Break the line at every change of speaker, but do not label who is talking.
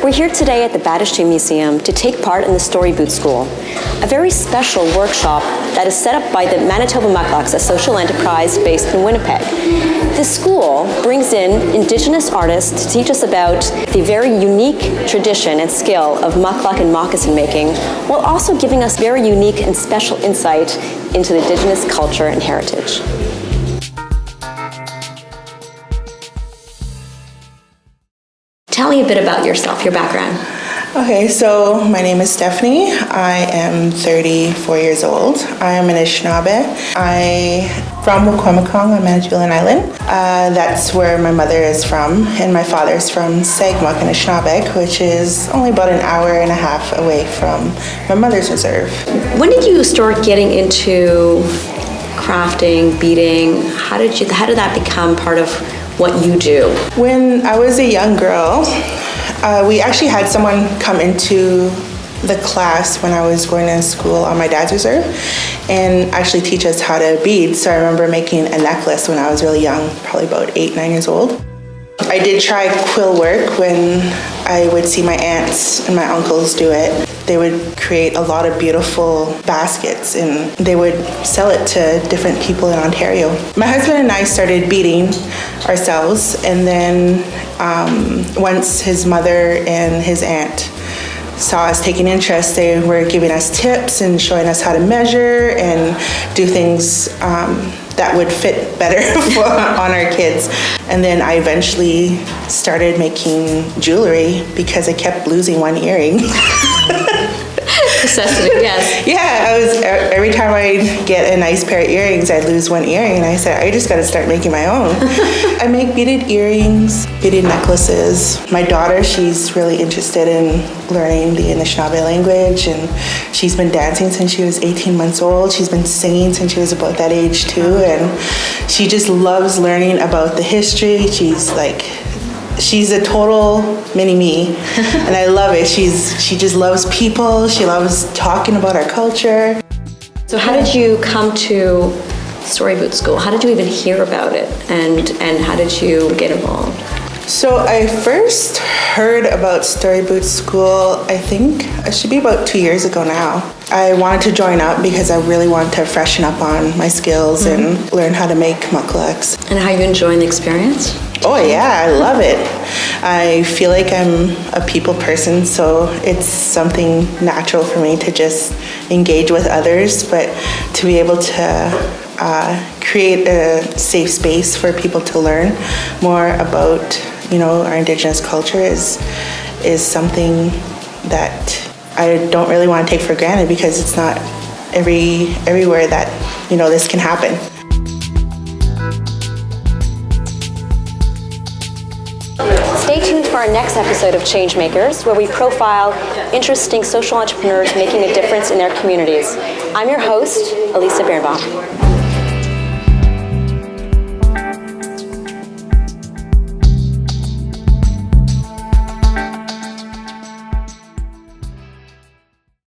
We're here today at the Battersea Museum to take part in the Storyboot School, a very special workshop that is set up by the Manitobah Mukluks, a social enterprise based in Winnipeg. The school brings in Indigenous artists to teach us about the very unique tradition and skill of mukluk and moccasin making, while also giving us very unique and special insight into the Indigenous culture and heritage. Tell me a bit about yourself, your background.
Okay, so my name is Stephanie. I am 34 years old. I am an Anishinaabe. I'm from Wikwemikong on Manitoulin Island. That's where my mother is from, and my father is from Sagmuk in Anishinaabe, which is only about an hour and a half away from my mother's reserve.
When did you start getting into crafting, beading? How did that become part of what you do?
When I was a young girl, we actually had someone come into the class when I was going to school on my dad's reserve and actually teach us how to bead. So I remember making a necklace when I was really young, probably about 8-9 years old. I did try quill work when I would see my aunts and my uncles do it. They would create a lot of beautiful baskets and they would sell it to different people in Ontario. My husband and I started beading ourselves, and then once his mother and his aunt saw us taking interest, they were giving us tips and showing us how to measure and do things that would fit better on our kids. And then I eventually started making jewelry because I kept losing one earring.
Necessity, yes.
Yeah, every time I'd get a nice pair of earrings, I'd lose one earring, and I said, I just got to start making my own. I make beaded earrings, beaded necklaces. My daughter, she's really interested in learning the Anishinaabe language, and she's been dancing since she was 18 months old. She's been singing since she was about that age too, and she just loves learning about the history. She's a total mini-me, and I love it. She just loves people. She loves talking about our culture.
So how did you come to Storyboot School? How did you even hear about it, and how did you get involved?
So I first heard about Storyboot School, I think it should be about 2 years ago now. I wanted to join up because I really wanted to freshen up on my skills and learn how to make mukluks.
And how are you enjoying the experience?
Oh yeah, I love it. I feel like I'm a people person, so it's something natural for me to just engage with others, but to be able to create a safe space for people to learn more about, our Indigenous culture is something that I don't really want to take for granted, because it's not everywhere that, this can happen.
Stay tuned for our next episode of Changemakers, where we profile interesting social entrepreneurs making a difference in their communities. I'm your host, Elisa Birnbaum.